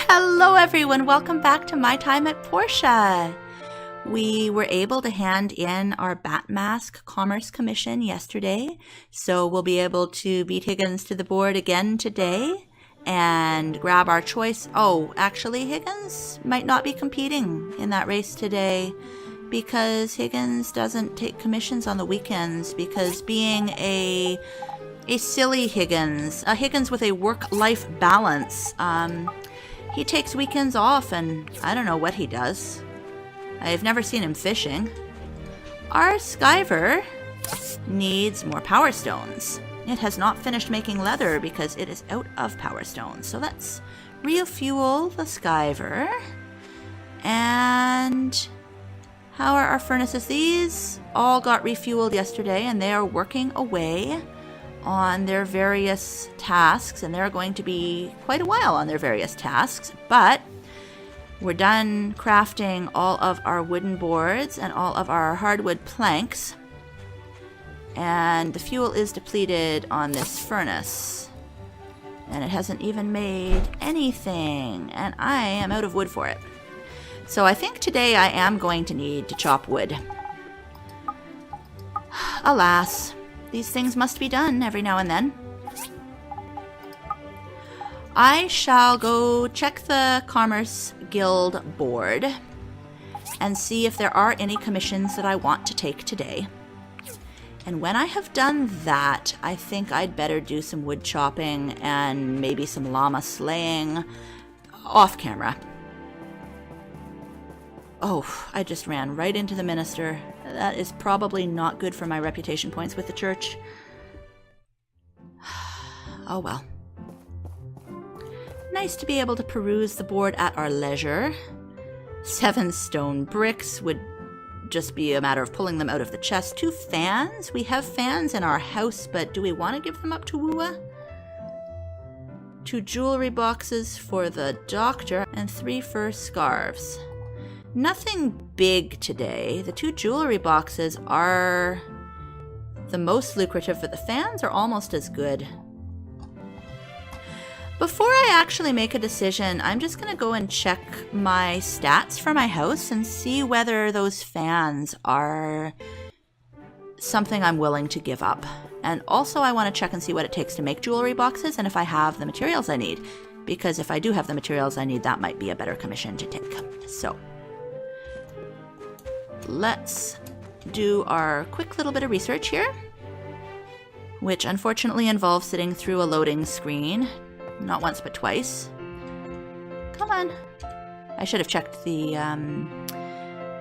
Hello everyone, welcome back to My Time at Portia. We were able to hand in our Bat Mask Commerce Commission yesterday, so we'll be able to beat Higgins to the board again today and grab our choice. Oh, actually Higgins might not be competing in that race today because Higgins doesn't take commissions on the weekends because being a silly Higgins, a Higgins with a work-life balance, he takes weekends off and I don't know what he does. I've never seen him fishing. Our Skyver needs more power stones. It has not finished making leather because it is out of power stones. So let's refuel the Skyver. And how are our furnaces? These all got refueled yesterday and they are working away on their various tasks, and they're going to be quite a while on their various tasks, but we're done crafting all of our wooden boards and all of our hardwood planks, and the fuel is depleted on this furnace, and it hasn't even made anything, and I am out of wood for it. So I think today I am going to need to chop wood. Alas. These things must be done every now and then. I shall go check the Commerce Guild board and see if there are any commissions that I want to take today. And when I have done that, I think I'd better do some wood chopping and maybe some llama slaying off camera. Oh, I just ran right into the minister. That is probably not good for my reputation points with the church. Oh well. Nice to be able to peruse the board at our leisure. 7 stone bricks would just be a matter of pulling them out of the chest. 2 fans. We have fans in our house, but do we want to give them up to Wua? 2 jewelry boxes for the doctor and 3 fur scarves. Nothing big today. The 2 jewelry boxes are the most lucrative, but the fans are almost as good. Before I actually make a decision, I'm just going to go and check my stats for my house and see whether those fans are something I'm willing to give up. And also I want to check and see what it takes to make jewelry boxes and if I have the materials I need. Because if I do have the materials I need, that might be a better commission to take. So let's do our quick little bit of research here, which unfortunately involves sitting through a loading screen, not once but twice. Come on. I should have checked the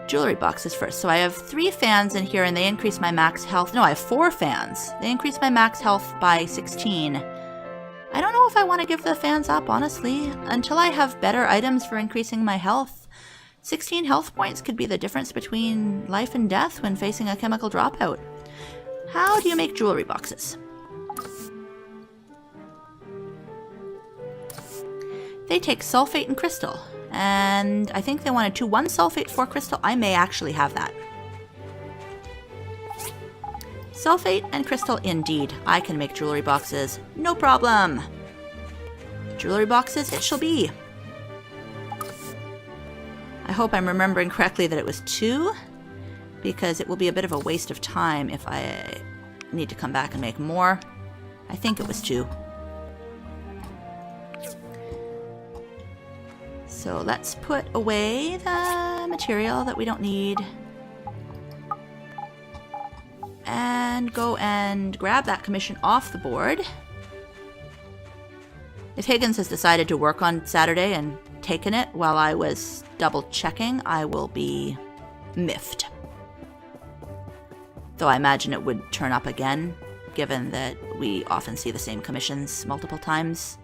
jewelry boxes first. So I have 3 fans in here and they increase my max health. No, I have 4 fans. They increase my max health by 16. I don't know if I want to give the fans up, honestly, until I have better items for increasing my health. 16 health points could be the difference between life and death when facing a chemical dropout. How do you make jewelry boxes? They take sulfate and crystal, and I think they wanted 2 1 sulfate 4 crystal. I may actually have that. Sulfate and crystal indeed. I can make jewelry boxes, no problem. Jewelry boxes it shall be. I hope I'm remembering correctly that it was 2, because it will be a bit of a waste of time if I need to come back and make more. I think it was 2. So let's put away the material that we don't need and go and grab that commission off the board. If Higgins has decided to work on Saturday and taken it while I was double checking, I will be miffed. Though I imagine it would turn up again, given that we often see the same commissions multiple times.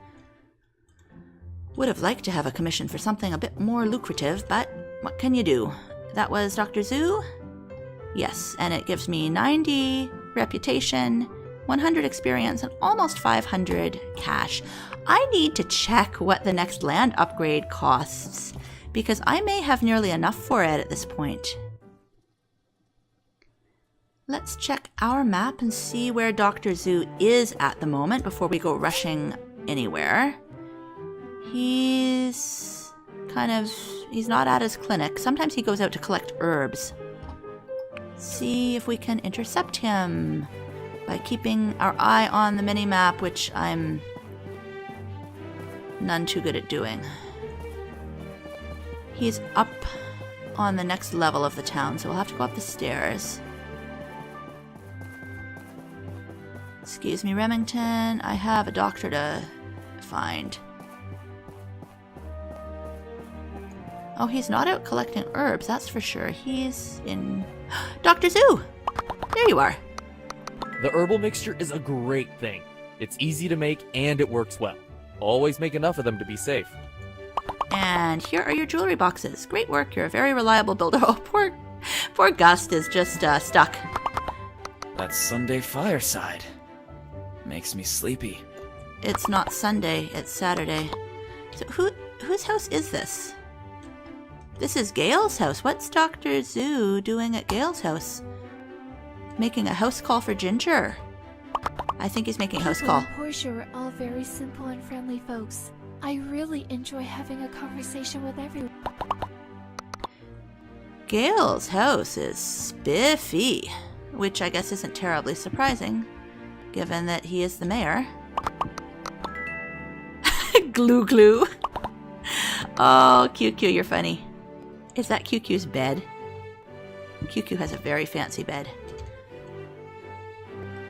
Would have liked to have a commission for something a bit more lucrative, but what can you do? That was Dr. Zoo? Yes, and it gives me 90 reputation, 100 experience, and almost 500 cash. I need to check what the next land upgrade costs, because I may have nearly enough for it at this point. Let's check our map and see where Dr. Zoo is at the moment before we go rushing anywhere. He's not at his clinic. Sometimes he goes out to collect herbs. See if we can intercept him by keeping our eye on the mini-map, which I'm none too good at doing. He's up on the next level of the town, so we'll have to go up the stairs. Excuse me, Remington. I have a doctor to find. Oh, he's not out collecting herbs, that's for sure. He's in... Dr. Zoo! There you are. The herbal mixture is a great thing. It's easy to make and it works well. Always make enough of them to be safe. And here are your jewelry boxes. Great work, you're a very reliable builder. Oh, poor Gust is just stuck. That Sunday fireside makes me sleepy. It's not Sunday, it's Saturday. So whose house is this? This is Gail's house. What's Dr. Zoo doing at Gail's house? Making a house call for Ginger. I think he's making a house call. Portia are all very simple and friendly folks. I really enjoy having a conversation with everyone. Gail's house is spiffy, which I guess isn't terribly surprising, given that he is the mayor. Glue glue. Oh, QQ, you're funny. Is that QQ's bed? QQ has a very fancy bed.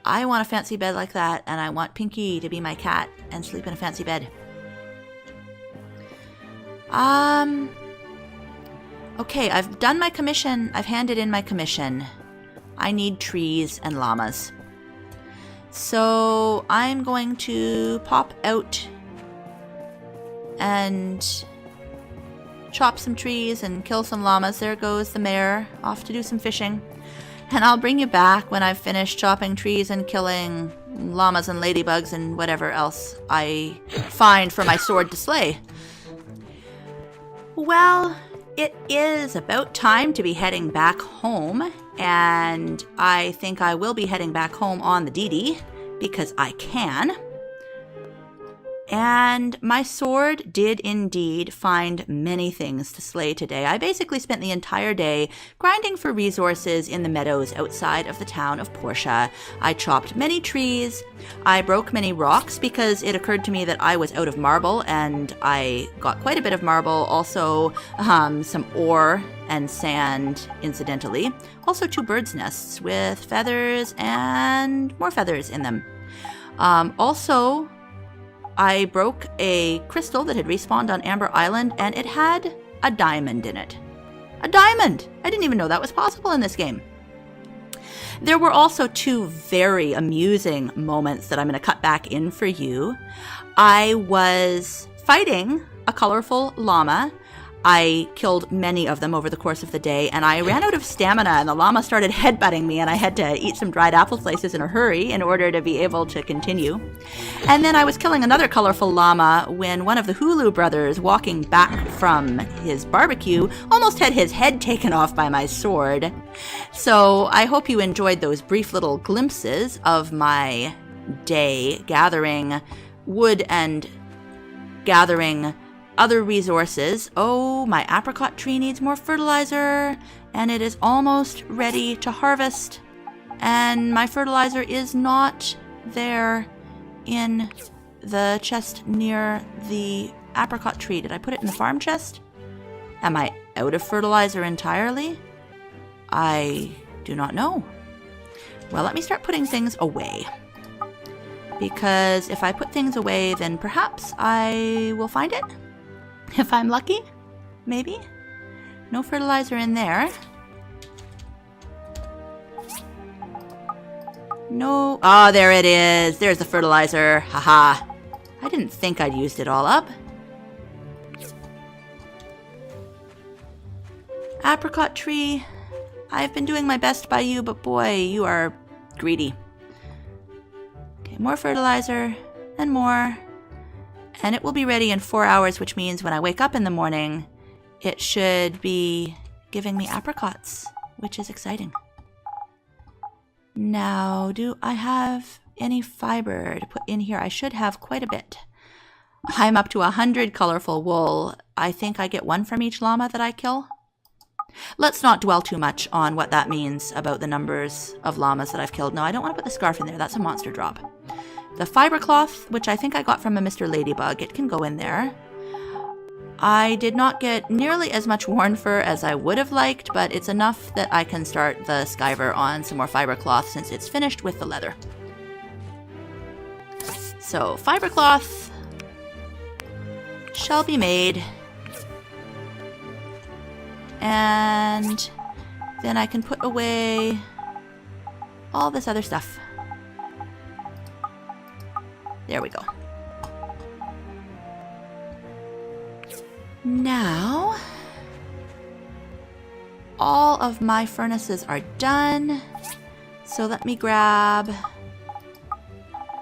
I want a fancy bed like that, and I want Pinky to be my cat and sleep in a fancy bed. Okay, I've done my commission. I've handed in my commission. I need trees and llamas. So I'm going to pop out and chop some trees and kill some llamas. There goes the mayor off to do some fishing. And I'll bring you back when I've finished chopping trees and killing llamas and ladybugs and whatever else I find for my sword to slay. Well, it is about time to be heading back home, and I think I will be heading back home on the DD because I can. And my sword did indeed find many things to slay today. I basically spent the entire day grinding for resources in the meadows outside of the town of Portia. I chopped many trees. I broke many rocks because it occurred to me that I was out of marble, and I got quite a bit of marble. Also, some ore and sand, incidentally. Also 2 birds' nests with feathers and more feathers in them. Also, I broke a crystal that had respawned on Amber Island, and it had a diamond in it. A diamond! I didn't even know that was possible in this game. There were also 2 very amusing moments that I'm going to cut back in for you. I was fighting a colorful llama. I killed many of them over the course of the day, and I ran out of stamina, and the llama started headbutting me, and I had to eat some dried apple slices in a hurry in order to be able to continue. And then I was killing another colorful llama when one of the Hulu brothers, walking back from his barbecue, almost had his head taken off by my sword. So I hope you enjoyed those brief little glimpses of my day gathering wood and gathering other resources. Oh, my apricot tree needs more fertilizer, and it is almost ready to harvest. And my fertilizer is not there in the chest near the apricot tree. Did I put it in the farm chest? Am I out of fertilizer entirely? I do not know. Well, let me start putting things away. Because if I put things away, then perhaps I will find it. If I'm lucky, maybe. No fertilizer in there. No. Oh, there it is. There's the fertilizer. Haha. I didn't think I'd used it all up. Apricot tree. I've been doing my best by you, but boy, you are greedy. Okay, more fertilizer and more. And it will be ready in 4 hours, which means when I wake up in the morning, it should be giving me apricots, which is exciting. Now, do I have any fiber to put in here? I should have quite a bit. I'm up to 100 colorful wool. I think I get 1 from each llama that I kill. Let's not dwell too much on what that means about the numbers of llamas that I've killed. No, I don't want to put the scarf in there. That's a monster drop. The fiber cloth, which I think I got from a Mr. Ladybug, it can go in there. I did not get nearly as much worn fur as I would have liked, but it's enough that I can start the Skyver on some more fiber cloth since it's finished with the leather. So, fiber cloth shall be made. And then I can put away all this other stuff. There we go. Now, all of my furnaces are done. So let me grab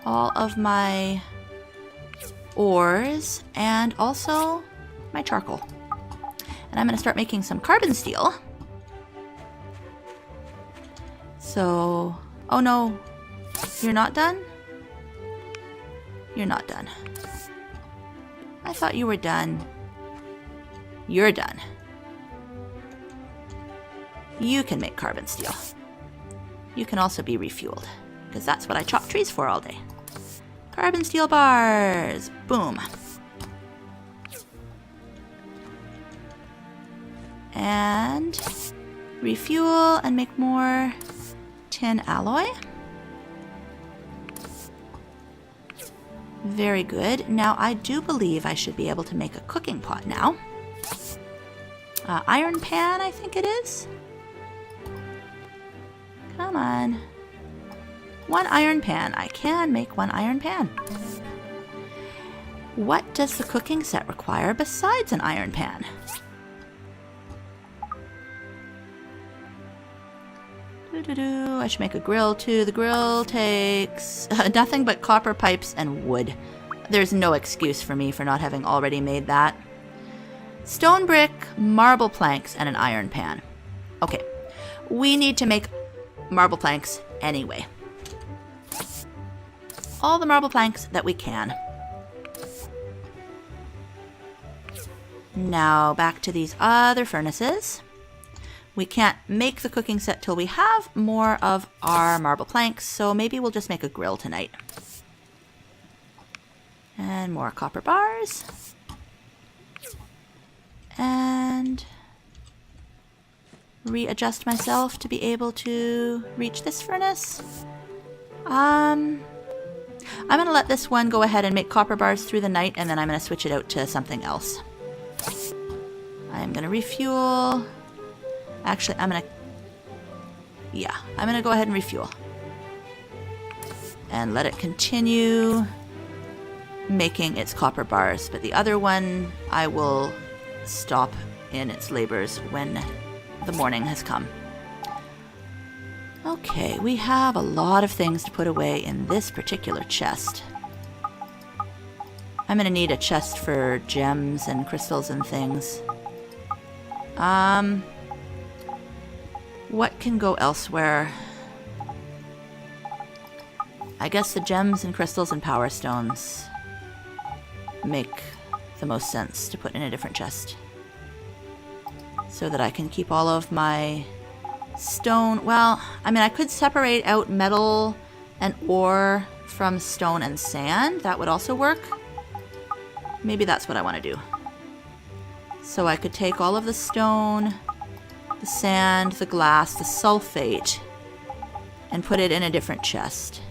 all of my ores and also my charcoal. And I'm going to start making some carbon steel. So, oh no, you're not done? You're not done. I thought you were done. You're done. You can make carbon steel. You can also be refueled, because that's what I chop trees for all day. Carbon steel bars. Boom. And refuel and make more tin alloy. Very good. Now I do believe I should be able to make a cooking pot now. Iron pan, I think it is. Come on. 1 iron pan. I can make 1 iron pan. What does the cooking set require besides an iron pan? I should make a grill too. The grill takes nothing but copper pipes and wood. There's no excuse for me for not having already made that. Stone brick, marble planks, and an iron pan. Okay, we need to make marble planks anyway. All the marble planks that we can. Now back to these other furnaces. We can't make the cooking set till we have more of our marble planks, so maybe we'll just make a grill tonight. And more copper bars. And readjust myself to be able to reach this furnace. I'm going to let this one go ahead and make copper bars through the night, and then I'm going to switch it out to something else. I'm going to refuel. Actually, I'm going to go ahead and refuel. And let it continue making its copper bars. But the other one, I will stop in its labors when the morning has come. Okay, we have a lot of things to put away in this particular chest. I'm going to need a chest for gems and crystals and things. What can go elsewhere? I guess the gems and crystals and power stones make the most sense to put in a different chest. So that I can keep all of my stone. Well, I mean, I could separate out metal and ore from stone and sand. That would also work. Maybe that's what I want to do. So I could take all of the stone, the sand, the glass, the sulfate, and put it in a different chest.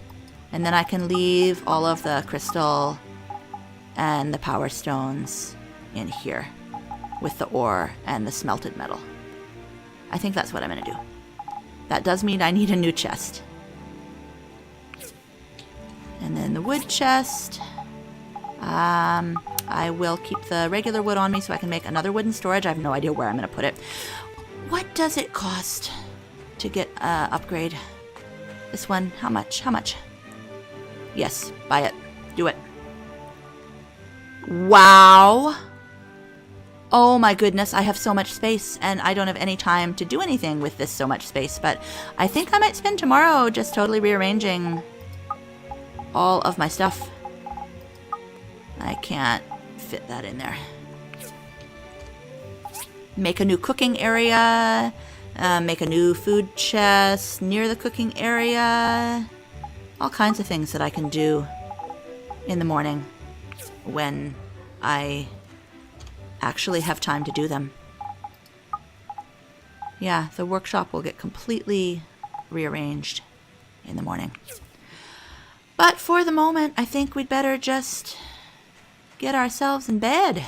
And then I can leave all of the crystal and the power stones in here with the ore and the smelted metal. I think that's what I'm going to do. That does mean I need a new chest. And then the wood chest. I will keep the regular wood on me so I can make another wooden storage. I have no idea where I'm going to put it. What does it cost to get upgrade? This one, how much? How much? Yes, buy it. Do it. Wow. Oh my goodness, I have so much space and I don't have any time to do anything with this so much space, but I think I might spend tomorrow just totally rearranging all of my stuff. I can't fit that in there. Make a new cooking area. Make a new food chest near the cooking area. All kinds of things that I can do in the morning when I actually have time to do them. Yeah, the workshop will get completely rearranged in the morning. But for the moment, I think we'd better just get ourselves in bed.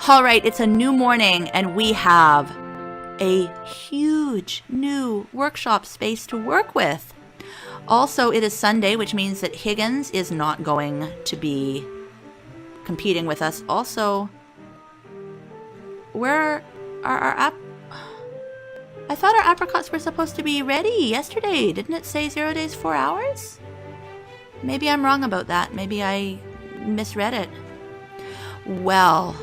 All right, it's a new morning and we have a huge new workshop space to work with. Also, it is Sunday, which means that Higgins is not going to be competing with us. Also, where are our I thought our apricots were supposed to be ready yesterday. Didn't it say 0 days, 4 hours? Maybe I'm wrong about that. Maybe I misread it. Well,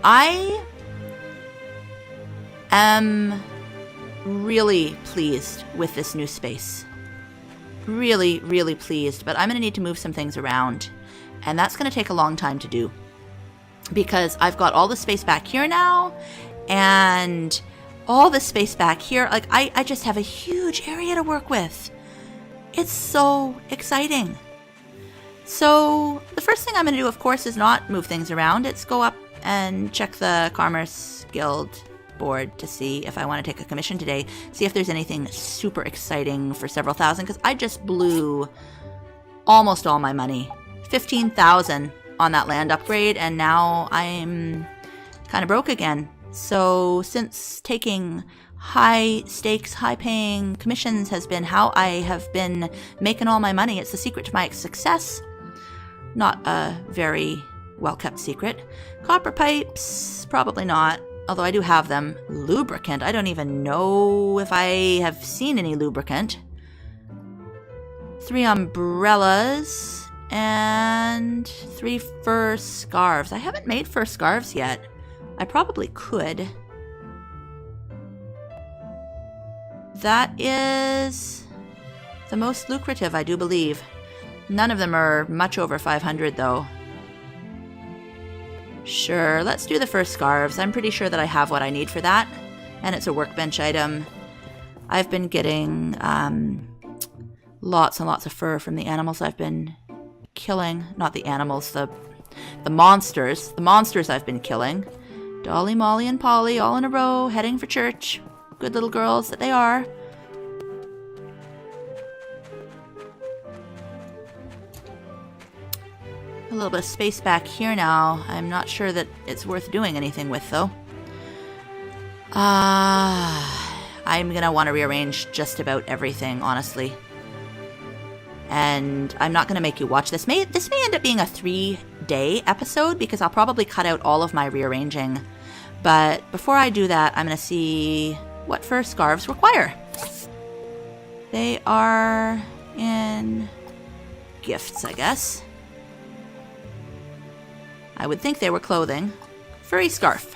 I am really pleased with this new space. Really, really pleased. But I'm going to need to move some things around. And that's going to take a long time to do. Because I've got all the space back here now. And all the space back here. Like, I just have a huge area to work with. It's so exciting. So the first thing I'm going to do, of course, is not move things around. It's go up and check the Commerce Guild board to see if I want to take a commission today. See if there's anything super exciting for several thousand, because I just blew almost all my money. 15,000 on that land upgrade, and now I'm kind of broke again. So since taking high stakes, high paying commissions has been how I have been making all my money, it's the secret to my success. Not a very well kept secret. Copper pipes, probably not, although I do have them. Lubricant, I don't even know if I have seen any lubricant. 3 umbrellas and 3 fur scarves. I haven't made fur scarves yet. I probably could. That is the most lucrative, I do believe. None of them are much over 500 though. Sure, let's do the fur scarves. I'm pretty sure that I have what I need for that. And it's a workbench item. I've been getting lots and lots of fur from the animals I've been killing. Not the animals, the monsters. The monsters I've been killing. Dolly, Molly, and Polly all in a row, heading for church. Good little girls that they are. A little bit of space back here now. I'm not sure that it's worth doing anything with, though. I'm gonna want to rearrange just about everything, honestly. And I'm not gonna make you watch this. This may end up being a 3-day episode, because I'll probably cut out all of my rearranging. But before I do that, I'm gonna see what fur scarves require. They are in gifts, I guess. I would think they were clothing. Furry scarf.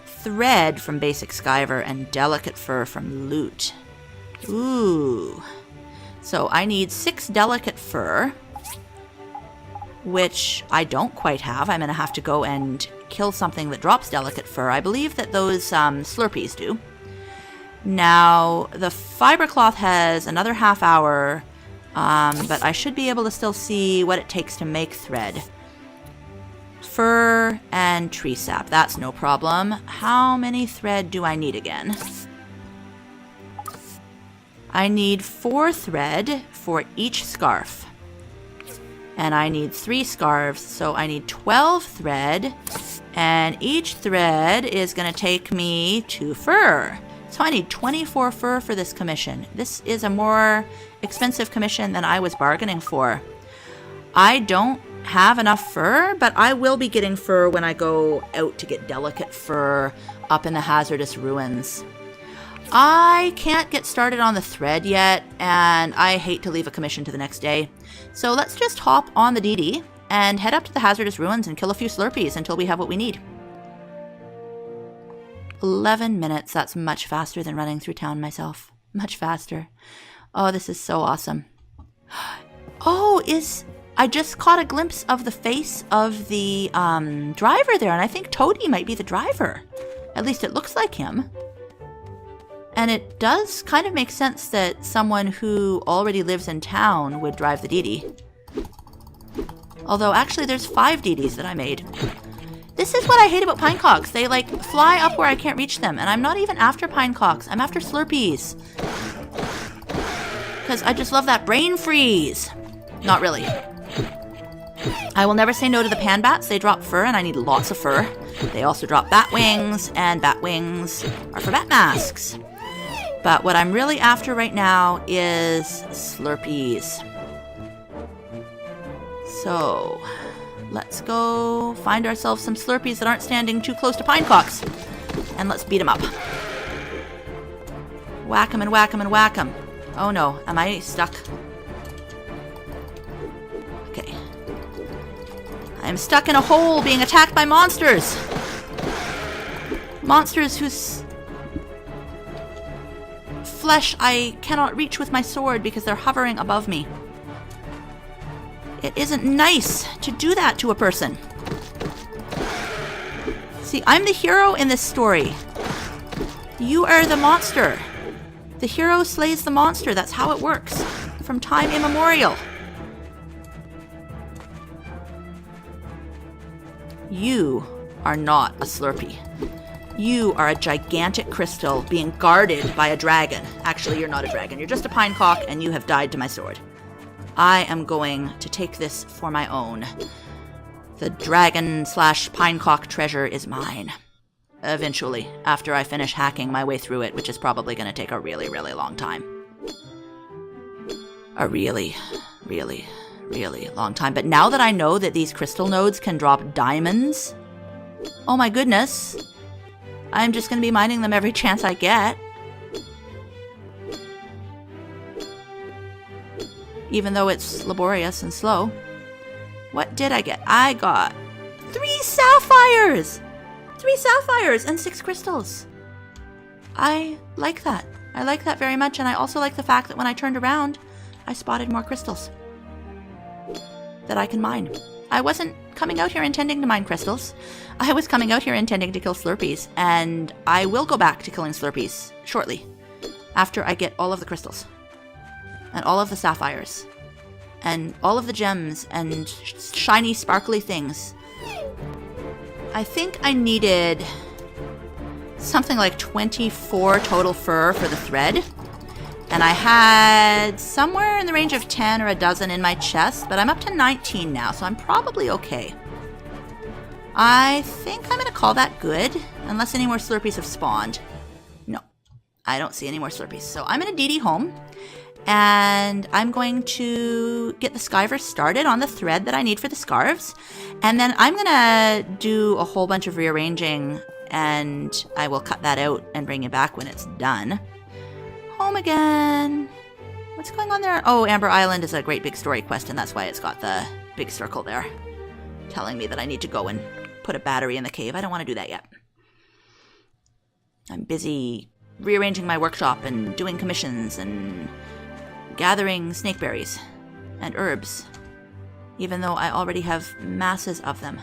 Thread from Basic Skyver and delicate fur from Loot. Ooh. So I need 6 delicate fur, which I don't quite have. I'm going to have to go and kill something that drops delicate fur. I believe that those Slurpees do. Now, the fiber cloth has another half hour, but I should be able to still see what it takes to make thread. Fur and tree sap, that's no problem. How many thread do I need again? I need 4 thread for each scarf. And I need 3 scarves, so I need 12 thread. And each thread is going to take me 2 fur. So I need 24 fur for this commission. This is a more expensive commission than I was bargaining for. I don't have enough fur, but I will be getting fur when I go out to get delicate fur up in the hazardous ruins. I can't get started on the thread yet, and I hate to leave a commission to the next day. So let's just hop on the DD and head up to the hazardous ruins and kill a few Slurpees until we have what we need. 11 minutes, that's much faster than running through town myself. Much faster. Oh, this is so awesome. Oh, is I just caught a glimpse of the face of the driver there, and I think Toadie might be the driver. At least it looks like him. And it does kind of make sense that someone who already lives in town would drive the Didi. Although, actually, there's 5 Didis that I made. This is what I hate about pinecocks. They, like, fly up where I can't reach them. And I'm not even after pinecocks. I'm after Slurpees. Because I just love that brain freeze. Not really. I will never say no to the pan bats. They drop fur, and I need lots of fur. They also drop bat wings, and bat wings are for bat masks. But what I'm really after right now is Slurpees. So, let's go find ourselves some Slurpees that aren't standing too close to pinecocks. And let's beat them up. Whack 'em and whack 'em and whack 'em. Oh no, am I stuck? Okay. I'm stuck in a hole being attacked by monsters. Monsters whose flesh I cannot reach with my sword because they're hovering above me. It isn't nice to do that to a person. See, I'm the hero in this story. You are the monster. The hero slays the monster. That's how it works. From time immemorial. You are not a Slurpee. You are a gigantic crystal being guarded by a dragon. Actually, you're not a dragon. You're just a pinecock, and you have died to my sword. I am going to take this for my own. The dragon/pinecock treasure is mine. Eventually, after I finish hacking my way through it, which is probably going to take a really, really long time. A really, really, really long time. But now that I know that these crystal nodes can drop diamonds, oh my goodness, I'm just going to be mining them every chance I get. Even though it's laborious and slow. What did I get? I got 3 sapphires! 3 sapphires and 6 crystals. I like that. I like that very much, and I also like the fact that when I turned around, I spotted more crystals that I can mine. I wasn't coming out here intending to mine crystals. I was coming out here intending to kill Slurpees, and I will go back to killing Slurpees shortly, after I get all of the crystals, and all of the sapphires, and all of the gems, and shiny, sparkly things. I think I needed something like 24 total fur for the thread. And I had somewhere in the range of 10 or a dozen in my chest, but I'm up to 19 now, so I'm probably okay. I think I'm going to call that good, unless any more Slurpees have spawned. No, I don't see any more Slurpees. So I'm going to DD home, and I'm going to get the Skyver started on the thread that I need for the scarves, and then I'm going to do a whole bunch of rearranging, and I will cut that out and bring you back when it's done. Home again. What's going on there? Oh, Amber Island is a great big story quest, and that's why it's got the big circle there, telling me that I need to go and put a battery in the cave. I don't want to do that yet. I'm busy rearranging my workshop and doing commissions and gathering snakeberries and herbs, even though I already have masses of them.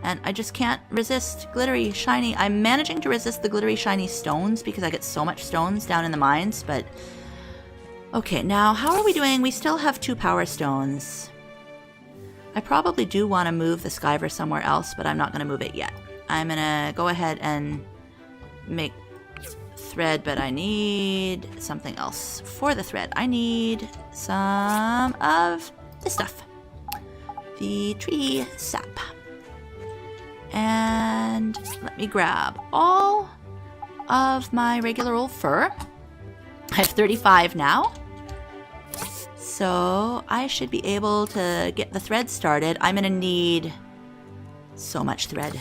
And I just can't resist glittery, shiny. I'm managing to resist the glittery, shiny stones because I get so much stones down in the mines, but... Okay, now, how are we doing? We still have 2 power stones. I probably do want to move the Skyver somewhere else, but I'm not going to move it yet. I'm going to go ahead and make thread, but I need something else for the thread. I need some of this stuff. The tree sap. And let me grab all of my regular old fur. I have 35 now. So I should be able to get the thread started. I'm going to need so much thread.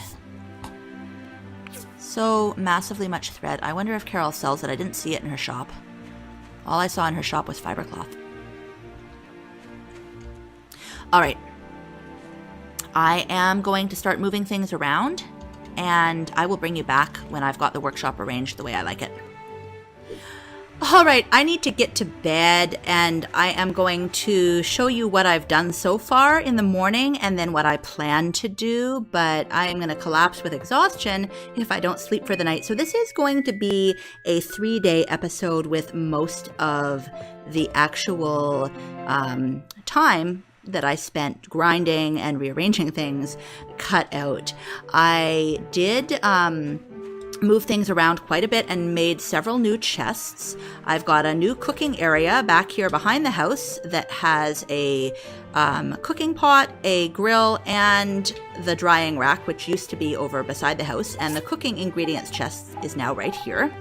So massively much thread. I wonder if Carol sells it. I didn't see it in her shop. All I saw in her shop was fiber cloth. All right. I am going to start moving things around, and I will bring you back when I've got the workshop arranged the way I like it. All right, I need to get to bed, and I am going to show you what I've done so far in the morning and then what I plan to do, but I am going to collapse with exhaustion if I don't sleep for the night. So this is going to be a 3-day episode with most of the actual time that I spent grinding and rearranging things cut out. I did move things around quite a bit and made several new chests. I've got a new cooking area back here behind the house that has a cooking pot, a grill, and the drying rack, which used to be over beside the house, and the cooking ingredients chest is now right here.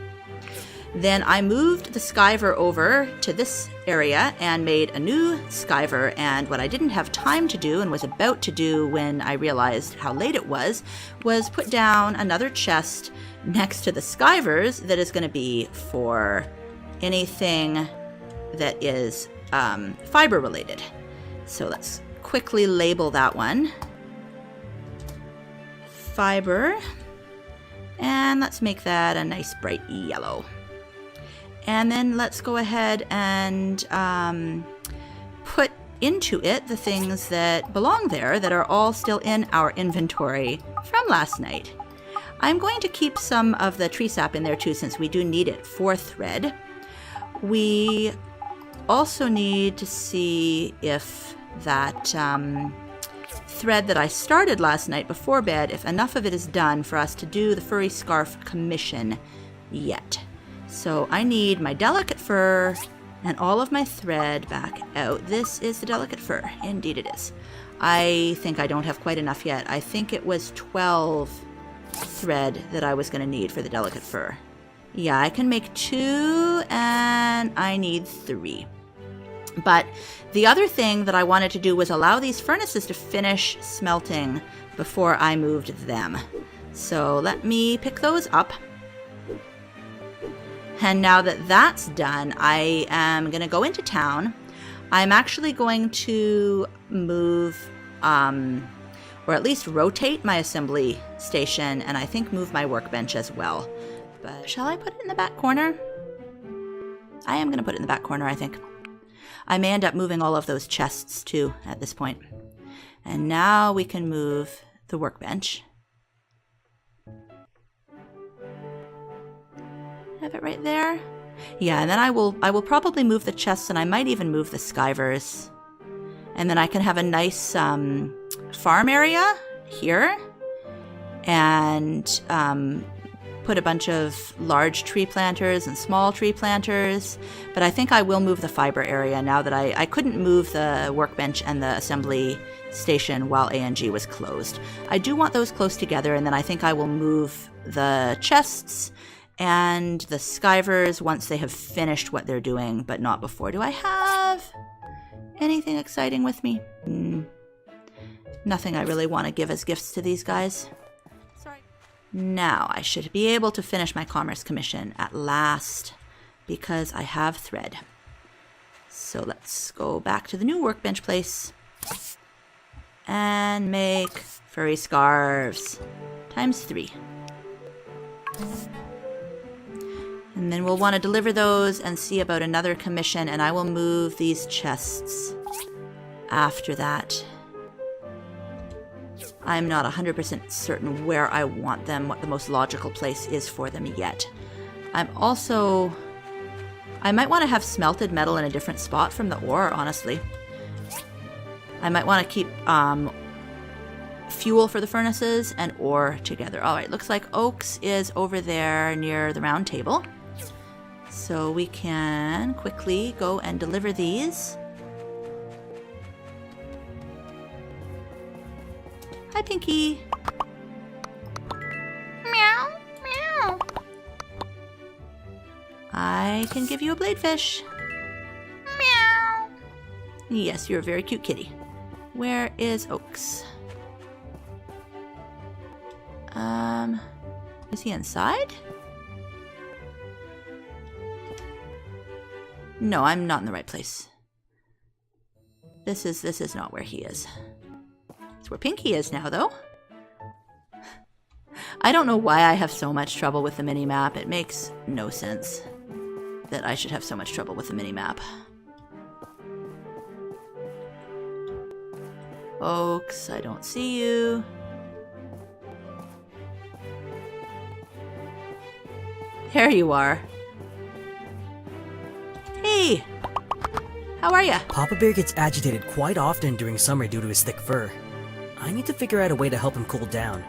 Then I moved the skiver over to this area and made a new skiver, and what I didn't have time to do and was about to do when I realized how late it was put down another chest next to the skivers that is going to be for anything that is fiber related. So let's quickly label that one. Fiber. And let's make that a nice bright yellow. And then let's go ahead and put into it the things that belong there that are all still in our inventory from last night. I'm going to keep some of the tree sap in there too, since we do need it for thread. We also need to see if that thread that I started last night before bed, if enough of it is done for us to do the furry scarf commission yet. So I need my delicate fur and all of my thread back out. This is the delicate fur. Indeed it is. I think I don't have quite enough yet. I think it was 12 thread that I was going to need for the delicate fur. Yeah, I can make 2 and I need 3. But the other thing that I wanted to do was allow these furnaces to finish smelting before I moved them. So let me pick those up. And now that that's done, I am going to go into town. I'm actually going to move, or at least rotate my assembly station, and I think move my workbench as well. But shall I put it in the back corner? I am going to put it in the back corner, I think. I may end up moving all of those chests too at this point. And now we can move the workbench. Have it right there. Yeah, and then I will probably move the chests, and I might even move the skivers. And then I can have a nice farm area here, and put a bunch of large tree planters and small tree planters. But I think I will move the fiber area now that I couldn't move the workbench and the assembly station while ANG was closed. I do want those close together, and then I think I will move the chests and the skivers once they have finished what they're doing, but not before. Do I have anything exciting with me? Nothing I really want to give as gifts to these guys. Sorry. Now I should be able to finish my commerce commission at last because I have thread. So let's go back to the new workbench place and make furry scarves times 3. And then we'll want to deliver those and see about another commission, and I will move these chests after that. I'm not 100% certain where I want them, what the most logical place is for them yet. I might want to have smelted metal in a different spot from the ore, honestly. I might want to keep fuel for the furnaces and ore together. All right, looks like Oaks is over there near the round table. So we can quickly go and deliver these. Hi, Pinky. Meow, meow. I can give you a bladefish. Meow. Yes, you're a very cute kitty. Where is Oaks? Is he inside? No, I'm not in the right place. This is not where he is. It's where Pinky is now, though. I don't know why I have so much trouble with the mini-map. It makes no sense. that I should have so much trouble with the mini-map. Oaks, I don't see you. There you are. Hey! How are ya? Papa Bear gets agitated quite often during summer due to his thick fur. I need to figure out a way to help him cool down.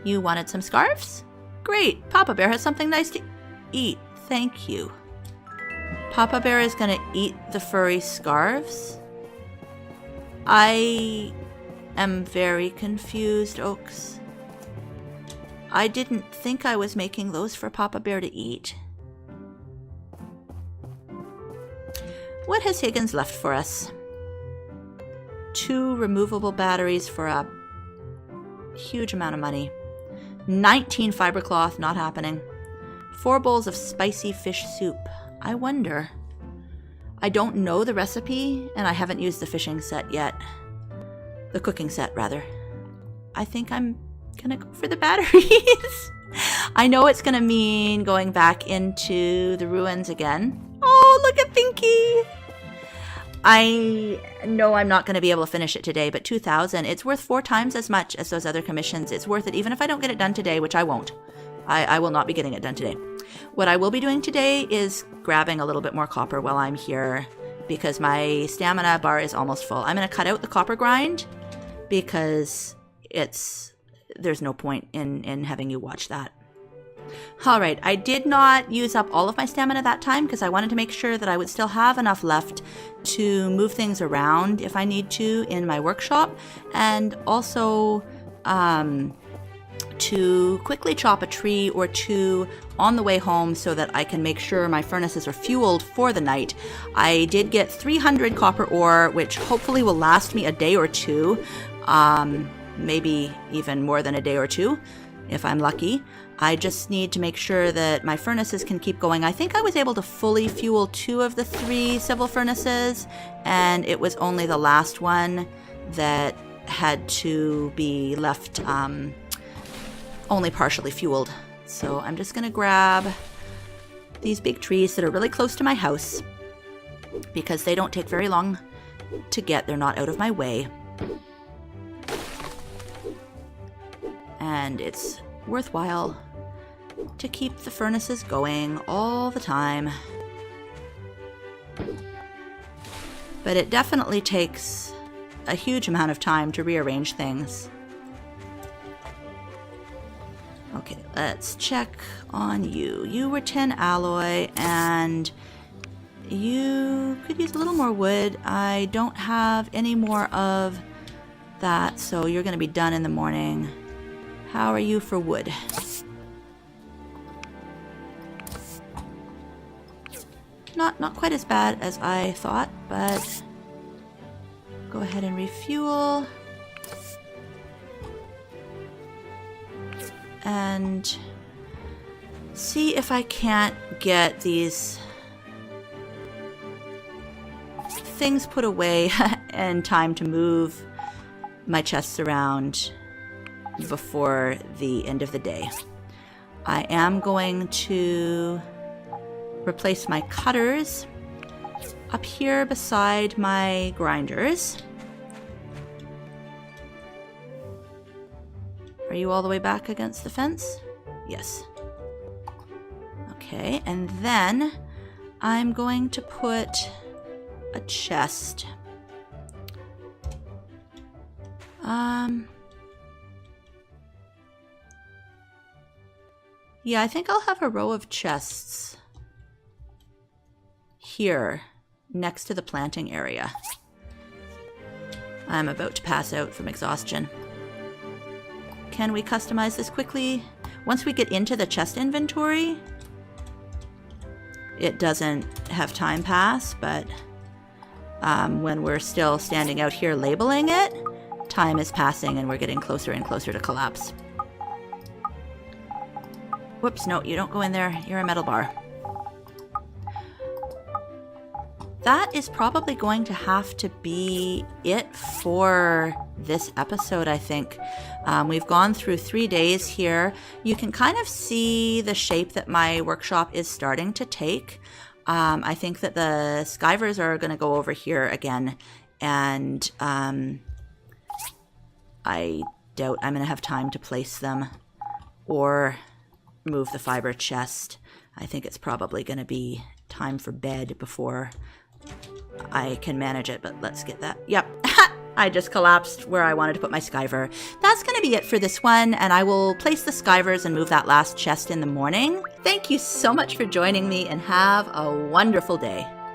You wanted some scarves? Great! Papa Bear has something nice to eat. Thank you. Papa Bear is gonna eat the furry scarves? I am very confused, Oaks. I didn't think I was making those for Papa Bear to eat. What has Higgins left for us? 2 removable batteries for a huge amount of money. 19 fiber cloth, not happening. 4 bowls of spicy fish soup. I wonder. I don't know the recipe, and I haven't used the fishing set yet. The cooking set, rather. I think I'm gonna go for the batteries. I know it's gonna mean going back into the ruins again. Oh, look at Pinky! I know I'm not going to be able to finish it today, but 2,000, it's worth 4 times as much as those other commissions. It's worth it even if I don't get it done today, which I won't. I will not be getting it done today. What I will be doing today is grabbing a little bit more copper while I'm here because my stamina bar is almost full. I'm going to cut out the copper grind because there's no point in having you watch that. Alright, I did not use up all of my stamina that time because I wanted to make sure that I would still have enough left to move things around if I need to in my workshop, and also to quickly chop a tree or 2 on the way home so that I can make sure my furnaces are fueled for the night. I did get 300 copper ore, which hopefully will last me a day or 2, maybe even more than a day or 2 if I'm lucky. I just need to make sure that my furnaces can keep going. I think I was able to fully fuel 2 of the 3 civil furnaces, and it was only the last one that had to be left only partially fueled. So I'm just going to grab these big trees that are really close to my house because they don't take very long to get. They're not out of my way. And it's worthwhile to keep the furnaces going all the time. But it definitely takes a huge amount of time to rearrange things. Okay, let's check on you. You were 10 alloy, and you could use a little more wood. I don't have any more of that, so you're going to be done in the morning. How are you for wood? Not quite as bad as I thought, but go ahead and refuel. And see if I can't get these things put away in time to move my chests around before the end of the day. I am going to replace my cutters up here beside my grinders. Are you all the way back against the fence? Yes. Okay, and then I'm going to put a chest. Yeah, I think I'll have a row of chests here next to the planting area. I'm about to pass out from exhaustion. Can we customize this quickly? Once we get into the chest inventory, it doesn't have time pass, but when we're still standing out here labeling it, time is passing and we're getting closer and closer to collapse. Whoops, no, you don't go in there. You're a metal bar. that is probably going to have to be it for this episode, I think. We've gone through 3 days here. You can kind of see the shape that my workshop is starting to take. I think that the skivers are going to go over here again, and I doubt I'm going to have time to place them or move the fiber chest. I think it's probably going to be time for bed before I can manage it, but let's get that. Yep. I just collapsed where I wanted to put my skiver. That's going to be it for this one, and I will place the skivers and move that last chest in the morning. Thank you so much for joining me, and have a wonderful day.